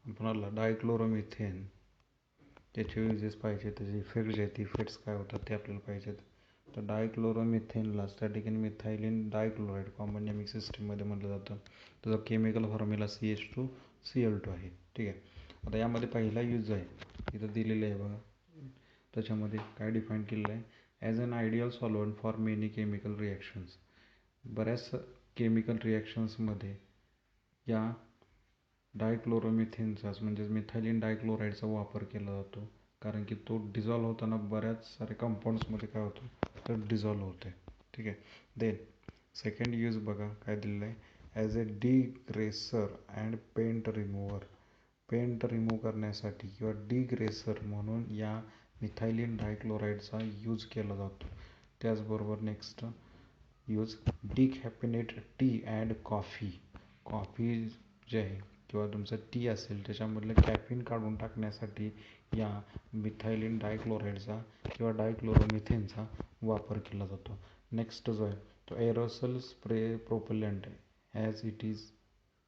पुन्हा डायक्लोरोमिथेन, त्याचे युजेस पाहिजे, त्याचे इफेक्ट जे आहेत, इफेक्ट्स काय होतात ते आपल्याला पाहिजेत. तर डायक्लोरोमिथेनलाच त्या ठिकाणी मिथायलिन डायक्लोराईड कॉमन नेमिक सिस्टीममध्ये म्हटलं जातं. त्याचा केमिकल फॉर्म्युला CH2Cl2 आहे. ठीक आहे. आता यामध्ये पहिला यूज आहे इथं दिलेलं आहे बघा. त्याच्यामध्ये काय डिफाईन केलेलं आहे, as an ideal solvent for many chemical reactions. बऱ्याच केमिकल रिॲक्शन्समध्ये या डायक्लोरोमिथेनचाच म्हणजेच मिथायलिन डायक्लोराईडचा वापर केला जातो, कारण की तो डिझॉल्व्ह होताना बऱ्याच साऱ्या कंपाऊंड्समध्ये काय होतं, तर डिझॉल्व्ह होते. ठीक आहे. देन सेकंड यूज बघा काय दिलेलं आहे, as a degreaser and paint remover. Paint remove करण्यासाठी किंवा डिग्रेसर म्हणून या मिथायलिन डायक्लोराईडचा यूज केला जातो. त्याचबरोबर next use decaffeinate tea and coffee. Coffee जे आहे किंवा तुमचं टी असेल त्याच्यामधलं कॅफिन काढून टाकण्यासाठी या मिथायलिन डायक्लोराईडचा किंवा डायक्लोरोमिथेनचा वापर केला जातो. नेक्स्ट जो आहे तो aerosol spray propellant as it is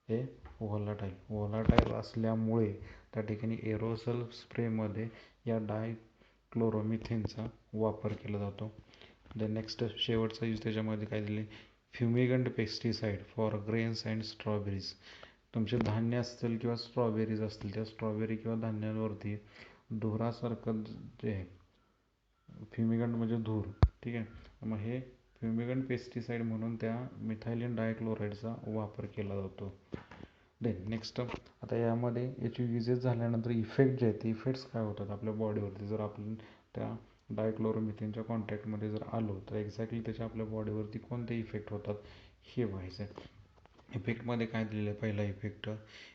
हे व्होलाटाईल असल्यामुळे त्या ठिकाणी एरोसल स्प्रेमध्ये या डायक्लोरोमिथेनचा वापर केला जातो. द नेक्स्ट शेवटचा यूज त्याच्यामध्ये काय दिले, fumigant pesticide for grains and strawberries. तुमचे धान्य असतील किंवा स्ट्रॉबेरीज असतील, त्या स्ट्रॉबेरी किंवा धान्यांवरती धुरासारखं जे आहे, फ्युमिगंट म्हणजे धूर. ठीक आहे. मग हे फ्युमिगंट पेस्टिसाईड म्हणून त्या मिथायलिन डायक्लोराईडचा वापर केला जातो. देन नेक्स्ट आता यामध्ये याचे युजेस झाल्यानंतर इफेक्ट जे आहेत ते इफेक्ट्स काय होतात आपल्या बॉडीवरती, जर आपण त्या डायक्लोरोमिथेनच्या कॉन्टॅक्टमध्ये जर आलो तर एक्झॅक्टली त्याच्या आपल्या बॉडीवरती कोणते इफेक्ट होतात हे व्हायचं आहे. इफेक्टमध्ये काय दिलेलं आहे, पहिला effect,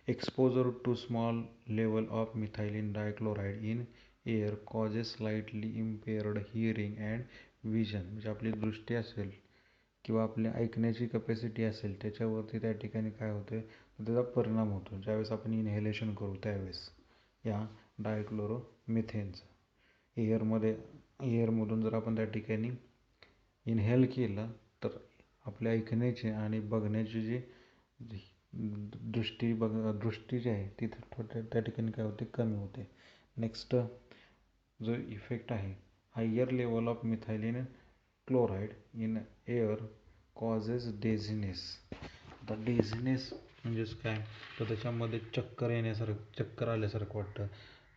exposure to small level of methylene dichloride in air causes slightly impaired hearing and vision. म्हणजे आपली दृष्टी असेल किंवा आपल्या ऐकण्याची कपॅसिटी असेल त्याच्यावरती त्या ठिकाणी काय होते, त्याचा परिणाम होतो ज्यावेळेस आपण इनहेलेशन करू त्यावेळेस या डायक्लोरोमिथेनचं. एअरमधून जर आपण त्या ठिकाणी इनहेल केलं तर आपल्या ऐकण्याची आणि बघण्याची जी दृष्टी जी आहे ती त्या ठिकाणी काय होते, कमी होते. नेक्स्ट जो इफेक्ट आहे, higher level of methylene chloride in air causes dizziness. आता डेझिनेस म्हणजेच काय, तर त्याच्यामध्ये चक्कर आल्यासारखं वाटतं.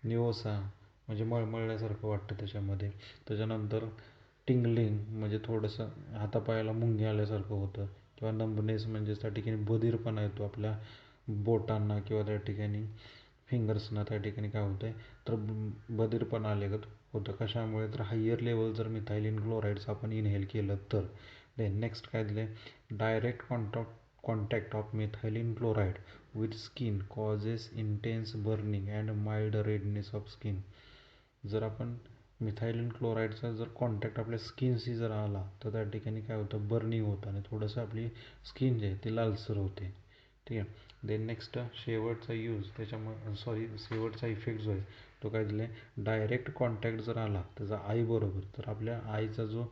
निओसा म्हणजे मळमळल्यासारखं वाटतं त्याच्यामध्ये. त्याच्यानंतर टिंगलिंग म्हणजे थोडंसं हातापायाला मुंग्या आल्यासारखं होतं, किंवा नंबनेस म्हणजे त्या ठिकाणी बधीरपणा येतो आपल्या बोटांना किंवा त्या ठिकाणी फिंगर्सना. त्या ठिकाणी काय होतं आहे, तर बधीरपणा आल्यागत होतं. कशामुळे, तर हायर लेवल जर मिथायलिन क्लोराईडचं आपण इनहेल केलं तर. देन नेक्स्ट काय दिलं आहे, direct contact of methylene chloride with skin causes intense burning and mild redness of skin. जर आपण मिथायलिन क्लोराईडचा जर कॉन्टॅक्ट आपल्या स्किनशी जर आला तर त्या ठिकाणी काय होतं, बर्निंग होतं आणि थोडंसं आपली स्किन जी आहे ती लालसर होते. ठीक आहे. देन नेक्स्ट शेवटचा यूज शेवटचा इफेक्ट जो आहे तो काय दिला आहे, डायरेक्ट कॉन्टॅक्ट जर आला त्याचा आईबरोबर तर आपल्या आईचा जो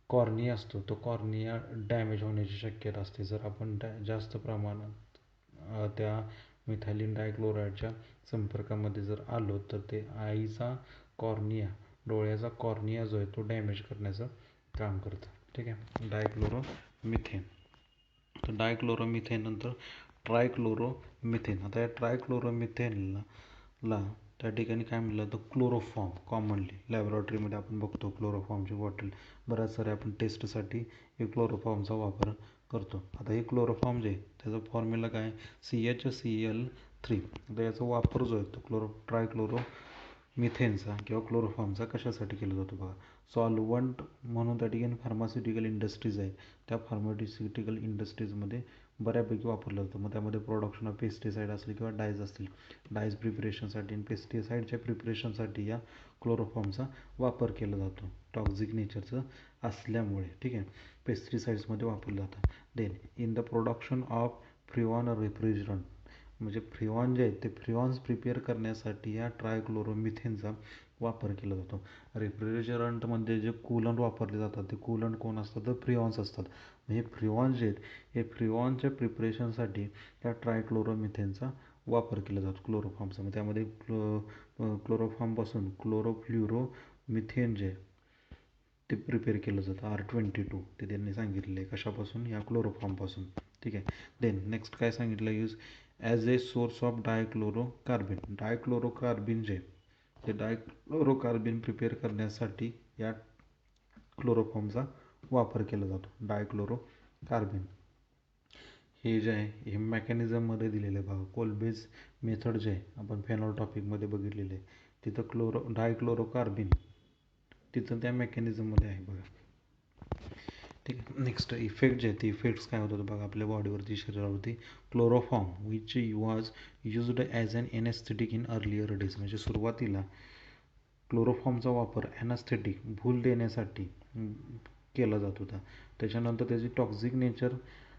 कॉर्निया असतो तो कॉर्निया डॅमेज होण्याची शक्यता असते. जर आपण जास्त प्रमाणात त्या मिथायलिन डायक्लोराईडच्या संपर्कामध्ये जर आलो तर ते आईचा कॉर्निया, डोळ्याचा कॉर्निया जो आहे तो डॅमेज करण्याचं काम करतं. ठीक आहे. डायक्लोरोमिथेन. तर डायक्लोरोमिथेन नंतर ट्रायक्लोरोमिथेन. आता या ट्रायक्लोरोमिथेनला त्या ठिकाणी काय म्हटलं तर क्लोरोफॉर्म. कॉमनली लॅबोरेटरीमध्ये आपण बघतो क्लोरोफॉर्मची बॉटल, बऱ्याच साऱ्या आपण टेस्टसाठी हे क्लोरोफॉर्मचा वापर करतो. आता हे क्लोरोफॉर्म जे आहे त्याचा फॉर्म्युला काय, CHCl3. आता याचा वापर जो आहे तो ट्रायक्लोरोमिथेनचा किंवा क्लोरोफॉर्मचा कशासाठी केला जातो बघा. सॉल्वंट म्हणून त्या ठिकाणी फार्मास्युटिकल इंडस्ट्रीज आहे, त्या फार्मास्युटिकल इंडस्ट्रीजमध्ये बऱ्यापैकी वापरलं जातं. मग त्यामध्ये प्रोडक्शन ऑफ पेस्टिसाईड असेल किंवा डायज असतील, डायज प्रिपरेशनसाठी आणि पेस्टिसाईडच्या प्रिपरेशनसाठी या क्लोरोफॉर्मचा वापर केला जातो, टॉक्झिक नेचरचं असल्यामुळे. ठीक आहे. पेस्टिसाईड्समध्ये वापरलं जातं. Then in the production of freon refrigerant, म्हणजे फ्रिऑन जे आहेत ते फ्रिऑन्स प्रिपेअर करण्यासाठी या ट्रायक्लोरोमिथेनचा वापर केला जातो. रेफ्रिजरंटमध्ये जे कूलंट वापरले जातात ते कूलंट कोण असतात, तर फ्रिऑन्स असतात. हे फ्रिऑन्स जे आहेत हे फ्रिऑनच्या प्रिपरेशनसाठी या ट्रायक्लोरोमिथेनचा वापर केला जातो क्लोरोफॉर्मचा. मग त्यामध्ये क्लोरोफॉर्मपासून क्लोरोफ्ल्युरोमिथेन जे ते प्रिपेअर केलं जातं R22 ते त्यांनी सांगितलेलं आहे. कशापासून? या क्लोरोफॉर्मपासून. ठीक आहे. देन नेक्स्ट काय सांगितलं? Use as a source of dichlorocarbene. Dichlorocarbene जे ते डायक्लोरोकार्बिन प्रिपेअर करण्यासाठी या क्लोरोफॉर्मचा वापर केला जातो. डायक्लोरोकार्बिन हे जे आहे हे मेकॅनिझममध्ये दिलेलं आहे बघा. कोलबेज मेथड जे आहे आपण फेनॉल टॉपिकमध्ये बघितलेलं आहे, तिथं डायक्लोरोकार्बिन तिथं त्या मेकॅनिझममध्ये आहे बघा. ठीक आहे. नेक्स्ट इफेक्ट जे आहेत ते इफेक्ट्स काय होतात बघा आपल्या बॉडीवरती, शरीरावरती. Chloroform which was used as an anaesthetic in earlier days. म्हणजे सुरुवातीला क्लोरोफॉर्मचा वापर ॲनास्थेटिक भूल देण्यासाठी केला जात होता. त्याच्यानंतर त्याची टॉक्झिक नेचर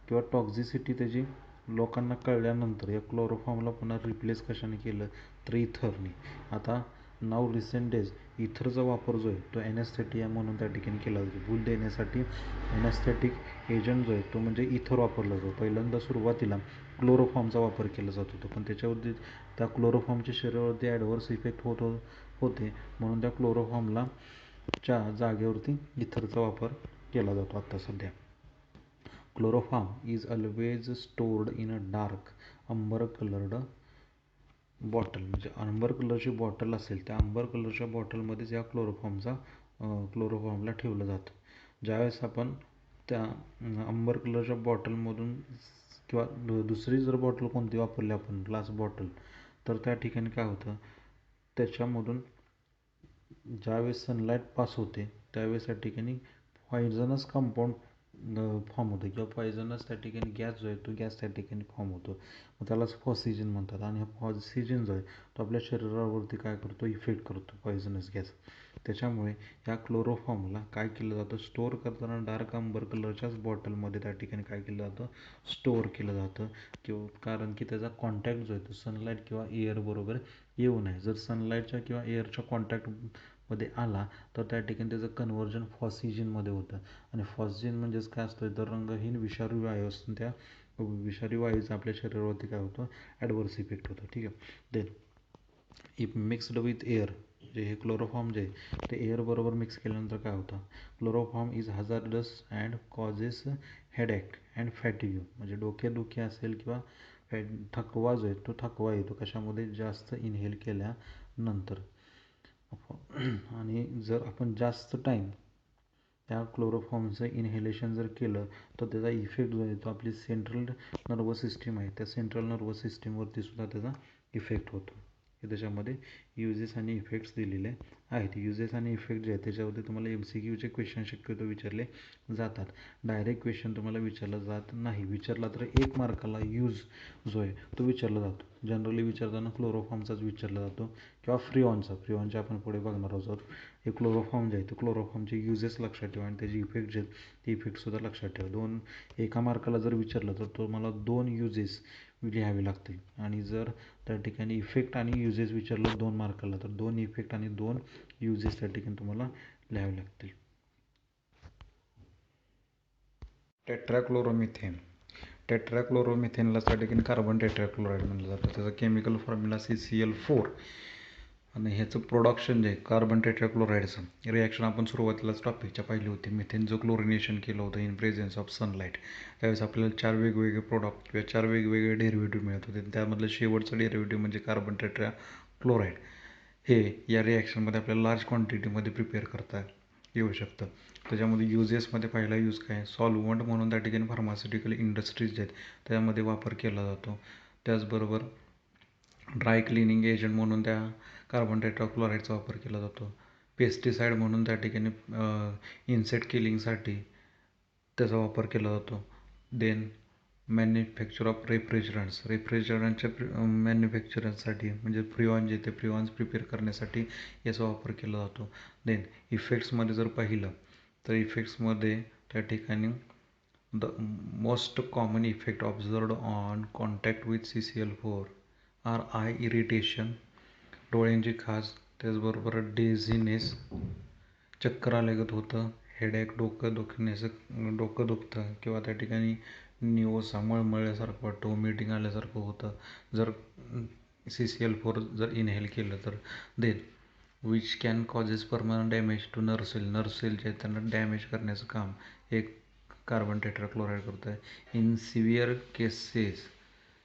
किंवा टॉक्झिसिटी त्याची लोकांना कळल्यानंतर या क्लोरोफॉर्मला पुन्हा रिप्लेस कशाने केलं? तर इथरने. आता नाव रिसेंट डेज इथरचा वापर जो आहे तो ॲनेस्थेटिया म्हणून त्या ठिकाणी केला जातो. भूल देण्यासाठी ॲनेस्थेटिक एजंट जो आहे तो म्हणजे इथर वापरला जातो. पहिल्यांदा सुरुवातीला क्लोरोफॉर्मचा वापर केला जात होता, पण त्याच्यावरती त्या क्लोरोफॉर्मच्या शरीरावरती ॲडव्हर्स इफेक्ट होते म्हणून त्या क्लोरोफॉर्मला च्या जागेवरती इथरचा वापर केला जातो आता सध्या. Chloroform is always stored in a dark amber coloured bottle. म्हणजे अंबर कलरची बॉटल असेल त्या अंबर कलरच्या बॉटलमध्येच या क्लोरोफॉर्मला ठेवलं जातं. ज्यावेळेस आपण त्या अंबर कलरच्या बॉटलमधून किंवा दुसरी जर बॉटल कोणती वापरली आपण, ग्लास बॉटल, तर त्या ठिकाणी काय होतं, त्याच्यामधून ज्यावेळेस सनलाईट पास होते त्यावेळेस त्या ठिकाणी पॉयझनस कंपाऊंड फॉर्म होतं किंवा पॉयझनस त्या ठिकाणी गॅस जो आहे तो गॅस त्या ठिकाणी फॉर्म होतो. मग त्यालाच फॉक्सिजन म्हणतात. आणि हा फॉक्सिजन जो आहे तो आपल्या शरीरावरती काय करतो? इफेक्ट करतो पॉयझनस गॅस. त्याच्यामुळे या क्लोरोफॉर्मला काय केलं जातं? स्टोअर करताना डार्क अंबर कलरच्याच बॉटलमध्ये त्या ठिकाणी काय केलं जातं? स्टोअर केलं जातं. किंवा कारण की त्याचा कॉन्टॅक्ट जो आहे तो सनलाईट किंवा एअर बरोबर येऊ नये. जर सनलाईटच्या किंवा एअरच्या कॉन्टॅक्टमध्ये आला तर त्या ठिकाणी त्याचं कन्व्हर्जन फॉक्सिजनमध्ये होतं. आणि फॉक्सिजन म्हणजेच काय असतं? तर रंगहीन विषारी वायू असून त्या विषारी वायूचा आपल्या शरीरावरती काय होतं? ॲडव्हर्स इफेक्ट होतो. ठीक आहे. Then if mixed with air, जे हे क्लोरोफॉर्म जे आहे ते एअर बरोबर मिक्स केल्यानंतर काय होतं? Chloroform is hazardous and causes headache and fatigue. म्हणजे डोकेदुखी असेल किंवा थकवा जो आहे तो थकवा येतो कशामध्ये? जास्त इनहेल केल्यानंतर. आणि जर आपण जास्त टाईम त्या क्लोरोफॉर्मचं इनहेलेशन जर केलं तर त्याचा इफेक्ट जो आहे तो आपली सेंट्रल नर्वस सिस्टीम आहे त्या सेंट्रल नर्वस सिस्टीमवरती सुद्धा त्याचा इफेक्ट होतो. हे त्याच्यामध्ये युजेस आणि इफेक्ट्स दिलेले आहेत. युजेस आणि इफेक्ट जे आहेत त्याच्यावरती तुम्हाला MCQचे क्वेश्चन शक्यतो विचारले जातात. डायरेक्ट क्वेश्चन तुम्हाला विचारला जात नाही. विचारला तर 1 मार्काला यूज जो आहे तो विचारला जातो. जनरली विचारताना क्लोरोफॉर्मचाच विचारला जातो किंवा फ्रिऑनचे आपण पुढे बघणार आहोत. हे क्लोरोफॉर्म जे आहे ते क्लोरोफॉर्मचे युजेस लक्षात ठेवा आणि त्याचे इफेक्ट जे आहेत ते इफेक्टसुद्धा लक्षात ठेवा. 1 मार्काला जर विचारलं तर तुम्हाला 2 युजेस लिहावे लागतील. आणि जर त्या ठिकाणी इफेक्ट आणि युजेस विचारलं 2 मार्काला तर 2 इफेक्ट आणि 2 युजेस त्या ठिकाणी तुम्हाला लिहावे लागतील. टेट्राक्लोरोमिथेनला त्या ठिकाणी कार्बन टेट्राक्लोराईड म्हणलं जातं. त्याचा केमिकल फॉर्म्युला CCl4. आणि ह्याचं प्रोडक्शन जे आहे कार्बन टेट्राक्लोराईडचं रिॲक्शन आपण सुरुवातीलाच टॉपिकच्या पाहिली होती. मिथेनचं क्लोरिनेशन केलं होतं इन प्रेझेन्स ऑफ सनलाईट. त्यावेळेस आपल्याला 4 वेगवेगळे प्रोडक्ट किंवा 4 वेगवेगळे डेरिव्हेटिव्ह मिळत होते. त्यामधलं शेवटचं डेरिव्हेटिव्ह म्हणजे कार्बन टेट्राक्लोराईड. हे या रिॲक्शनमध्ये आपल्याला लार्ज क्वांटिटीमध्ये प्रिपेअर करता येऊ शकतं. त्याच्यामध्ये युजेसमध्ये पहिला यूज काय? सॉल्वंट म्हणून त्या ठिकाणी फार्मास्युटिकल इंडस्ट्रीज जे आहेत त्यामध्ये वापर केला जातो. त्याचबरोबर ड्राय क्लिनिंग एजंट म्हणून त्या कार्बन टेट्राक्लोराईडचा वापर केला जातो. पेस्टिसाईड म्हणून त्या ठिकाणी इन्सेक्ट किलिंगसाठी त्याचा वापर केला जातो. देन मॅन्युफॅक्चर ऑफ रेफ्रिजरंटच्या मॅन्युफॅक्चरसाठी म्हणजे फ्रिऑन जे ते फ्रिऑन्स प्रिपेअर करण्यासाठी याचा वापर केला जातो. देन इफेक्ट्समध्ये जर पाहिलं तर इफेक्ट्समध्ये त्या ठिकाणी the most common effect observed on contact with CCl4 are eye irritation, डोळ्यांची खाज, त्याचबरोबर डेझिनेस, चक्कर आल्यागत होतं, हेडॅक, डोकं दुखतं किंवा त्या ठिकाणी निओसा मळमळल्यासारखं वाटतं, वॉमिटिंग आल्यासारखं होतं जर CCl4 जर इनहेल केलं तर. Then which can causes permanent damage to nerve cell. Nerve cell जे आहेत त्यांना डॅमेज करण्याचं काम एक कार्बन टेट्राक्लोराईड करतो आहे. In severe cases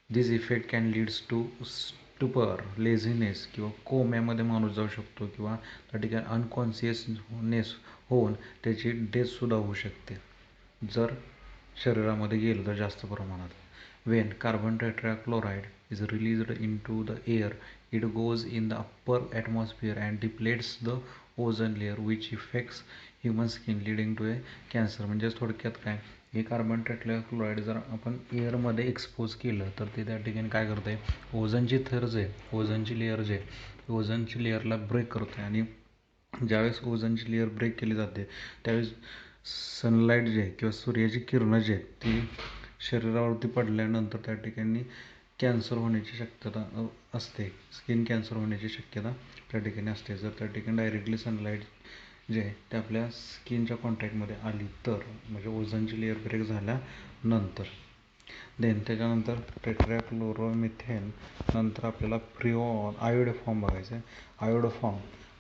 this effect can leads to stupor, laziness किंवा कोम्यामध्ये माणूस जाऊ शकतो किंवा त्या ठिकाणी अनकॉन्शियसनेस होऊन त्याची डेथसुद्धा होऊ शकते जर शरीरामध्ये गेलं तर जास्त प्रमाणात. Wien carbon tetrachloride is released into the air, it goes in the upper atmosphere and depletes the ozone layer which affects human skin leading to a cancer. म्हणजे थोडक्यात काय, हे कार्बन टेट्राक्लोराईड जर आपण एअरमध्ये एक्सपोज केलं तर ते त्या ठिकाणी काय करतं आहे, ओझनची थर जे ओझनची लेअर जे ओझनची लेअरला ब्रेक करतं आहे. आणि ज्यावेळेस ओझनची लेअर ब्रेक केली जाते त्यावेळेस सनलाईट जे किंवा सूर्याची किरणं जे आहेत ती शरीरावरती पडल्यानंतर त्या ठिकाणी कॅन्सर होण्याची शक्यता असते. स्किन कॅन्सर होण्याची शक्यता त्या ठिकाणी असते जर त्या ठिकाणी डायरेक्टली सनलाईट जे आहे ते आपल्या स्किनच्या कॉन्टॅक्टमध्ये आली तर, म्हणजे ओझनची लेअर ब्रेक झाल्यानंतर. देन त्याच्यानंतर टेट्राक्लोरोमिथेन नंतर आपल्याला फ्रिऑन आयोडोफॉर्म बघायचं आहे.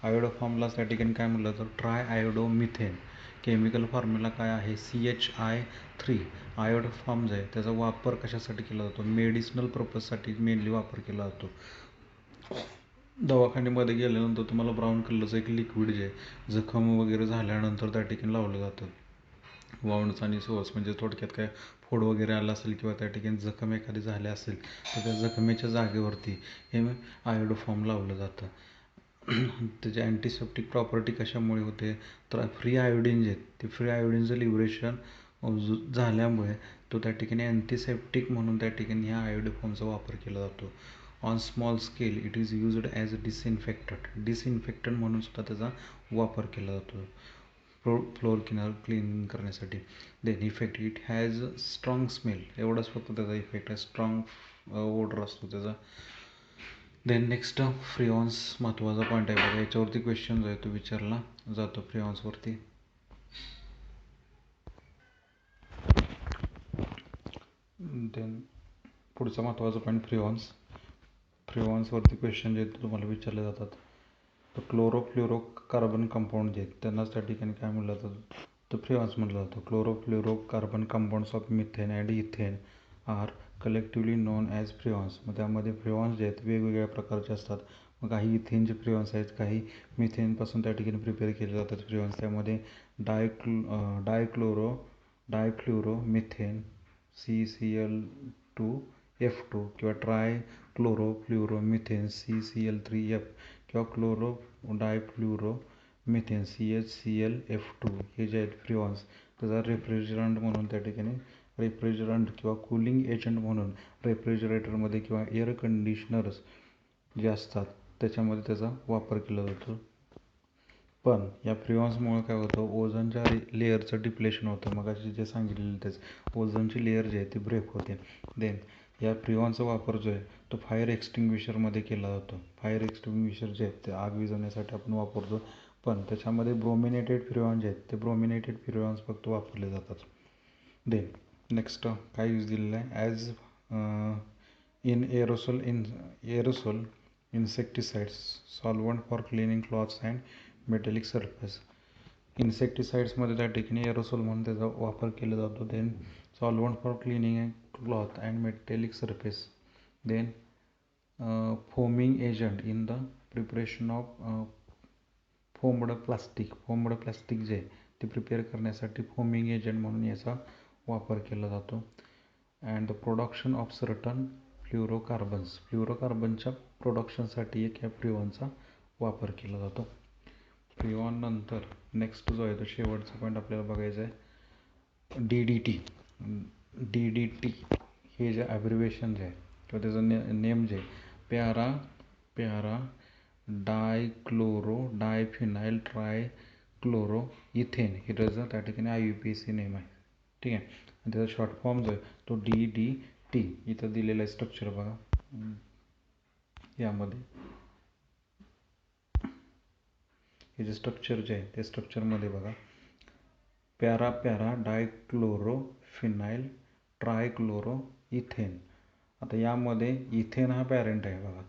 आयोडोफॉर्मला त्या ठिकाणी काय म्हटलं तर ट्राय आयोडोमिथेन. केमिकल फॉर्म्युला काय आहे, CH3. आयोडोफॉर्म जे आहे त्याचा वापर कशासाठी केला जातो, मेडिसिनल पर्पजसाठी मेनली वापर केला जातो. दवाखान्यामध्ये गेल्यानंतर तुम्हाला ब्राऊन कलरचं एक लिक्विड जे आहे जखम वगैरे झाल्यानंतर त्या ठिकाणी लावलं जातं. वाउंड्स आणि सोर्स म्हणजे थोडक्यात काय, फोड वगैरे आला असेल किंवा त्या ठिकाणी जखम एखादी झाली असेल तर त्या जखमेच्या जागेवरती हे आयोडोफॉर्म लावलं जातं. त्याची अँटीसेप्टिक प्रॉपर्टी कशामुळे होते तर फ्री आयोडीन जे आहेत ते फ्री आयोडीनचं लिबरेशन झाल्यामुळे तो त्या ठिकाणी अँटीसेप्टिक म्हणून त्या ठिकाणी ह्या आयोडोफॉर्मचा वापर केला जातो. On small scale it is used as disinfectant म्हणून सुद्धा त्याचा वापर केला जातो फ्लोअर क्लीन करण्यासाठी. Then effect, it has strong smell. एवढाच फक्त त्याचा इफेक्ट आहे, स्ट्रॉंग ओडर असतो त्याचा. देन नेक्स्ट फ्रिऑन्स महत्त्वाचा पॉईंट आहे बघा, याच्यावरती क्वेश्चन जो आहे तो विचारला जातो फ्रिऑन्सवरती. देन पुढचा महत्त्वाचा पॉईंट फ्रिऑन्सवरती क्वेश्चन जे आहेत तुम्हाला विचारले जातात. तर क्लोरोफ्लोरो कार्बन कंपाऊंड जे आहेत त्यांनाच त्या ठिकाणी काय म्हटलं जातं तर फ्रिऑन्स म्हटलं जातं. Chlorofluoro carbon compounds of methane and ethane are collectively known as freons. मग त्यामध्ये फ्रिऑन्स जे आहेत वेगवेगळ्या प्रकारचे असतात. मग काही इथेनचे फ्रिऑन्स आहेत, काही मिथेनपासून त्या ठिकाणी प्रिपेअर केले जातात फ्रिऑन्स. त्यामध्ये डायफ्लोरो मिथेन CCl2F2 किंवा ट्रायक्लोरोफ्लोरोमिथेन CCl3F किंवा डायफ्लोरोमिथेन CHClF2 हे जे आहेत फ्रिऑन्स त्याचा रेफ्रिजरंट म्हणून त्या ठिकाणी किंवा कूलिंग एजंट म्हणून रेफ्रिजरेटरमध्ये किंवा एअर कंडिशनर्स जे असतात त्याच्यामध्ये त्याचा वापर केला जातो. पण या फ्रिऑन्समुळे काय होतं, ओझनच्या लेअरचं डिप्लेशन होतं. मग जे सांगितलेलं तेच ओझनची लेअर जी आहे ती ब्रेक होते. देन या फ्रिऑन्सचा वापर जो आहे तो फायर एक्सटिंग्विशरमध्ये केला जातो. फायर एक्सटिंग्विशर जे आहेत ते आग विझवण्यासाठी आपण वापरतो. पण त्याच्यामध्ये ब्रोमिनेटेड फ्रिऑन जे आहेत ते ब्रोमिनेटेड फ्रिऑन्स फक्त वापरले जातात. देन नेक्स्ट काय यूज दिलेलं आहे, as in aerosol insecticides solvent for cleaning clothes and metallic surface. इन्सेक्टिसाइड्समध्ये त्या ठिकाणी एरोसोल म्हणून त्याचा वापर केला जातो. Then solvent for cleaning cloth and metallic surface. Then foaming agent in the preparation of foamed plastic जे आहे ते प्रिपेअर करण्यासाठी फोमिंग एजंट म्हणून याचा वापर केला जातो. And the production of certain फ्लोरोकार्बनच्या प्रोडक्शनसाठी एक ह्या फ्रिऑनचा वापर केला जातो. फ्रिऑन नंतर नेक्स्ट जो आहे तो शेवटचा पॉईंट आपल्याला बघायचा आहे DDT. हे जे ॲब्रिवेशन जे आहे किंवा त्याचं नेम जे प्यारा डायक्लोरो डायफिनाइल ट्रायक्लोरो इथेन हे त्याचं त्या ठिकाणी IUPAC नेम आहे. ठीक आहे. आणि त्याचा शॉर्ट फॉर्म जो आहे तो DDT इथं दिलेला आहे स्ट्रक्चर बघा. यामध्ये हे जे स्ट्रक्चर जे आहे त्या स्ट्रक्चरमध्ये बघा, पॅरा डायक्लोरो फिनाइल ट्रायक्लोरो इथेन. आता यामध्ये इथेन हा पॅरेंट आहे बघा.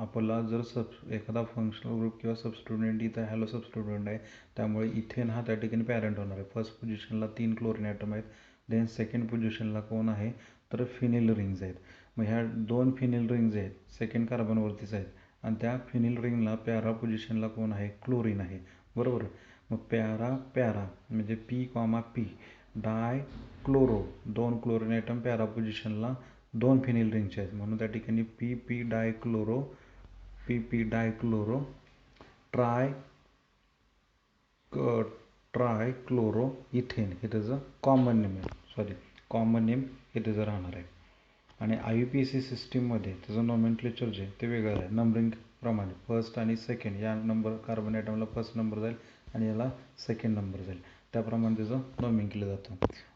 आपला जर एखादा फंक्शनल ग्रुप किंवा सबस्टुडंट इथं हॅलो सबस्टुडंट आहे, त्यामुळे इथेन हा त्या ठिकाणी पॅरेंट होणार आहे. फर्स्ट पोझिशनला 3 क्लोरीन ॲटम आहेत. देन सेकंड पोझिशनला कोण आहे तर फिनिल रिंग्ज आहेत. मग ह्या 2 फिनिल रिंग्ज आहेत, सेकंड कार्बनवरतीच आहेत, आणि त्या फिनिल रिंगला पॅरा पोझिशनला कोण आहे क्लोरीन आहे, बरोबर. मग पॅरा म्हणजे P, डाय क्लोरो 2 क्लोरीन ॲटम पॅरा पोझिशनला 2 फिनिल रिंगचे आहेत, म्हणून त्या ठिकाणी PP डायक्लोरो ट्रायक्लोरो इथेन हे त्याचं कॉमन नेम आहे. कॉमन नेम हे त्याचं राहणार आहे. आणि IUPAC सिस्टीममध्ये त्याचं नॉमेनक्लेचर जे ते वेगळं आहे. नंबरिंग प्रमाणे फर्स्ट आणि सेकंड या कार्बन ॲटमला फर्स्ट नंबर जाईल आणि याला सेकंड नंबर जाईल, त्याप्रमाणे त्याचं नॉमिंग केलं जातं.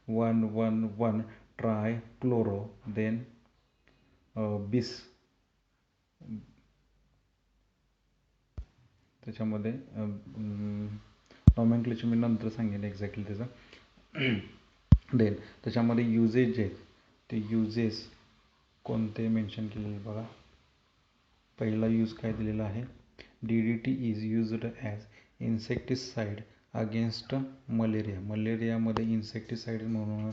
111 ट्रायक्लोरो, देन बिस. त्याच्यामध्ये नॉमेनक्लेचर मी नंतर सांगेन एक्झॅक्टली त्याचं. देन त्याच्यामध्ये युजेस जे आहेत ते युजेस कोणते मेन्शन केलेले बघा. पहिला यूज काय दिलेला आहे, DDT is used as insecticide against malaria. मलेरियामध्ये इन्सेक्टिसाइड म्हणून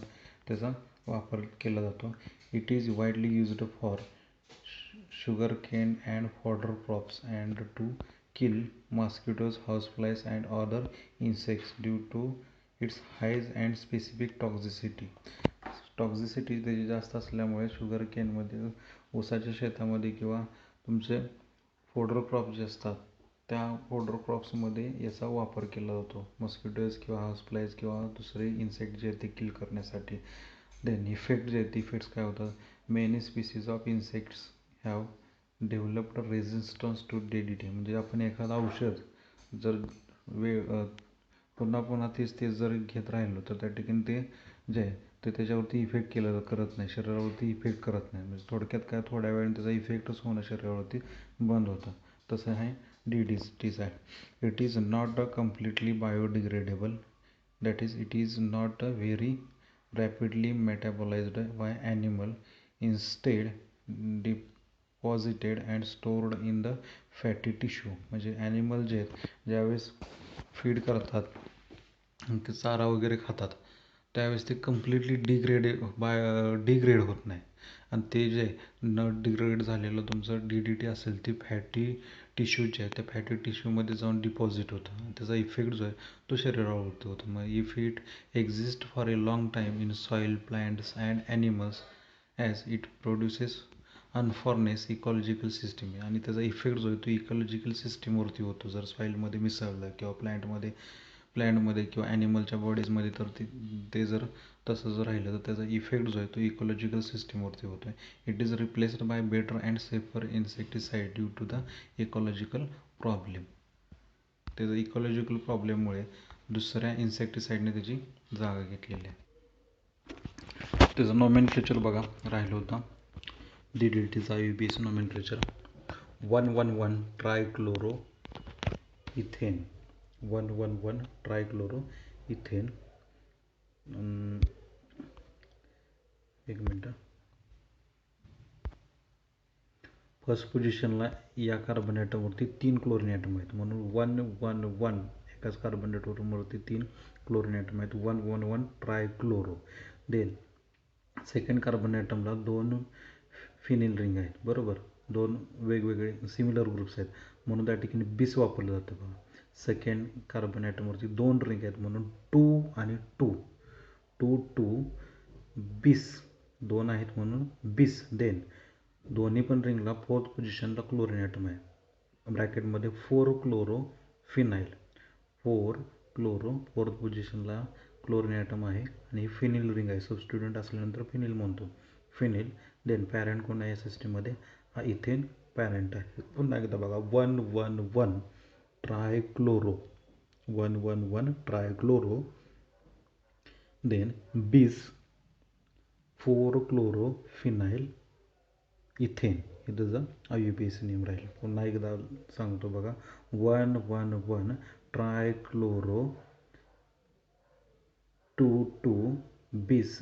त्याचा वापर केला जातो. It is widely used for sugarcane and fodder crops and to kill mosquitoes, houseflies and other insects due to its high and specific toxicity. टॉक्झिसिटी त्याची जास्त असल्यामुळे sugar केनमध्ये, ऊसाच्या शेतामध्ये किंवा तुमचे फोडर क्रॉप जे असतात त्या फोडर क्रॉप्समध्ये याचा वापर केला जातो, मॉस्किटोज किंवा हाऊसफ्लाईज किंवा दुसरे इन्सेक्ट जे ते किल करण्यासाठी. देन इफेक्ट जे आहेत इफेक्ट्स काय होतात, many species of insects have developed resistance to DDT. म्हणजे आपण एखादं औषध जर पुन्हा तेच जर घेत राहिलो तर त्या ठिकाणी ते जे आहे ते त्याच्यावरती इफेक्ट करत नाही, शरीरावरती इफेक्ट करत नाही. म्हणजे थोडक्यात काय, थोड्या वेळाने त्याचा इफेक्टच होणं शरीरावरती बंद होतं. तसं आहे DDT side. It is not completely biodegradable, that is it is not very rapidly metabolised bye animal, instead deposited and stored in the fatty tissue. म्हणजे ॲनिमल जे आहेत ज्यावेळेस फीड करतात, ते चारा वगैरे खातात, त्यावेळेस ते कम्प्लिटली डिग्रेड होत नाही, आणि ते जे न डिग्रेड झालेलं तुमचं DDT असेल ते फॅटी टिश्यू जे आहे त्या फॅटी टिश्यूमध्ये जाऊन डिपॉझिट होतं, आणि त्याचा इफेक्ट जो आहे तो शरीरावरती होतो. मग if it exist for a long time in soil, plants and animals as it produces unfairness ecological system. आणि त्याचा इफेक्ट जो आहे तो इकॉलॉजिकल सिस्टीमवरती होतो जर सॉईलमध्ये मिसळलं किंवा प्लॅन्टमध्ये किंवा ॲनिमलच्या बॉडीजमध्ये, तर ते जर तसं जर राहिलं तर त्याचा इफेक्ट जो आहे तो इकॉलॉजिकल सिस्टीमवरती होतो आहे. It is replaced by better and safer insecticide due to the ecological problem. त्याचा इकॉलॉजिकल प्रॉब्लेममुळे दुसऱ्या इन्सेक्टिसाइडने त्याची जागा घेतलेली आहे. त्याचं नॉमेनक्लेचर बघा राहिलं होतं DDTचा IUPAC nomenclature. 111 trichloro ethane, 111 trichloro ethane. एक मिनटं. फर्स्ट पोझिशनला या कार्बन ॲटमवरती 3 क्लोरीन ॲटम आहेत, म्हणून 111 एकाच कार्बन ॲटमवरती 3 क्लोरीन ॲटम आहेत, 111 ट्रायक्लोरो. देन सेकंड कार्बन ॲटमला 2 फिनिल रिंग आहेत, बरोबर, 2 वेगवेगळे सिमिलर ग्रुप्स आहेत, म्हणून त्या ठिकाणी बिस वापरलं जातं बघा. सेकंड कार्बन ॲटमवरती 2 रिंग आहेत म्हणून 2 आणि 2 बिस, 2 आहेत म्हणून बिस. देन दोन्ही पण रिंगला फोर्थ पोझिशनला क्लोरीन ॲटम आहे, ब्रॅकेटमध्ये 4 क्लोरो फिनाईल, 4 क्लोरो फोर्थ पोझिशनला क्लोरीन ॲटम आहे, आणि ही फिनिल रिंग आहे, सबस्टिट्यूएंट असल्यानंतर फिनिल म्हणतो, फिनिल. देन पॅरेंट कोण आहे या सिस्टीममध्ये, हा इथेन पॅरेंट आहे. पुन्हा एकदा बघा 111 ट्रायक्लोरो, 111 ट्रायक्लोरो. देन बिस 4 क्लोरो फिनाईल इथेन, हे त्याचं IUPAC नेम राहील. पुन्हा एकदा सांगतो बघा 111 ट्रायक्लोरो 22 बिस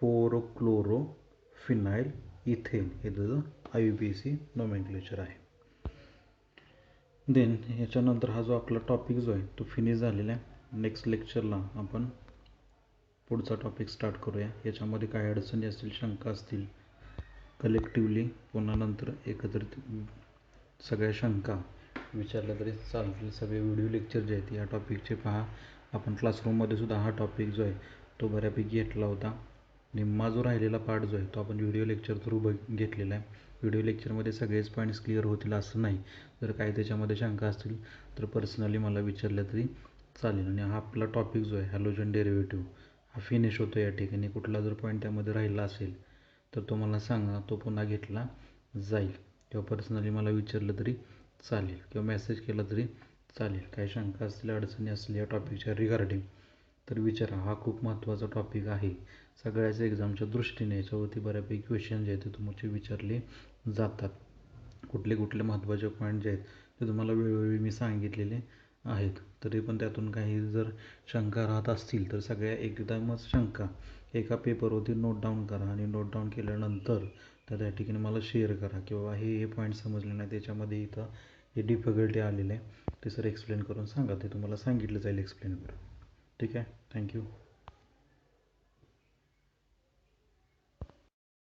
4-क्लोरोफिनाइल इथेन हे त्याचं IUPAC नोमेनक्लेचर आहे. देन याच्यानंतर हा जो आपला टॉपिक जो आहे तो फिनिश झालेला आहे. नेक्स्ट लेक्चरला आपण पुढचा टॉपिक स्टार्ट करूया. याच्यामध्ये काय अडचणी असतील, शंका असतील, कलेक्टिवली पुन्हा नंतर एकत्रित सगळ्या शंका विचारल्या तरी चालतील. सगळे व्हिडिओ लेक्चर जे आहेत या टॉपिकचे पहा. आपण क्लासरूममध्ये सुद्धा हा टॉपिक जो आहे तो बऱ्यापैकी घेतला होता. निम्मा जो राहिलेला पार्ट जो आहे तो आपण व्हिडिओ लेक्चर थ्रू घेतलेला आहे. व्हिडिओ लेक्चरमध्ये सगळेच पॉईंट्स क्लिअर होतील असं नाही. जर काही त्याच्यामध्ये शंका असतील तर पर्सनली मला विचारल्या तरी चालेल. आणि हा आपला टॉपिक जो आहे हॅलोजन डेरिव्हेटिव्ह हा फिनिश होतो या ठिकाणी. कुठला जर पॉईंट त्यामध्ये राहिला असेल तर तो मला सांगा, तो पुन्हा घेतला जाईल. किंवा पर्सनली मला विचारलं तरी चालेल किंवा मेसेज केला तरी चालेल. काही शंका असतील, अडचणी असतील या टॉपिकच्या रिगार्डिंग तर विचारा. हा खूप महत्त्वाचा टॉपिक आहे सगळ्याच एक्झामच्या दृष्टीने. याच्यावरती बऱ्यापैकी क्वेश्चन जे आहेत ते तुमचे विचारले जातात. कुठले कुठले महत्त्वाचे पॉईंट जे आहेत ते तुम्हाला वेळोवेळी मी सांगितलेले आहेत. तरी पण त्यातून काही जर शंका राहत असतील तर सगळ्या एकदमच शंका एका पेपरवरती नोट डाऊन करा आणि नोट डाऊन केल्यानंतर त्या ठिकाणी मला शेअर करा किंवा हे पॉईंट समजले नाही, त्याच्यामध्ये इथं हे डिफिकल्टी आलेलं आहे ते सर एक्सप्लेन करून सांगा. ते तुम्हाला सांगितलं जाईल एक्सप्लेन करून. ठीक आहे. थँक्यू.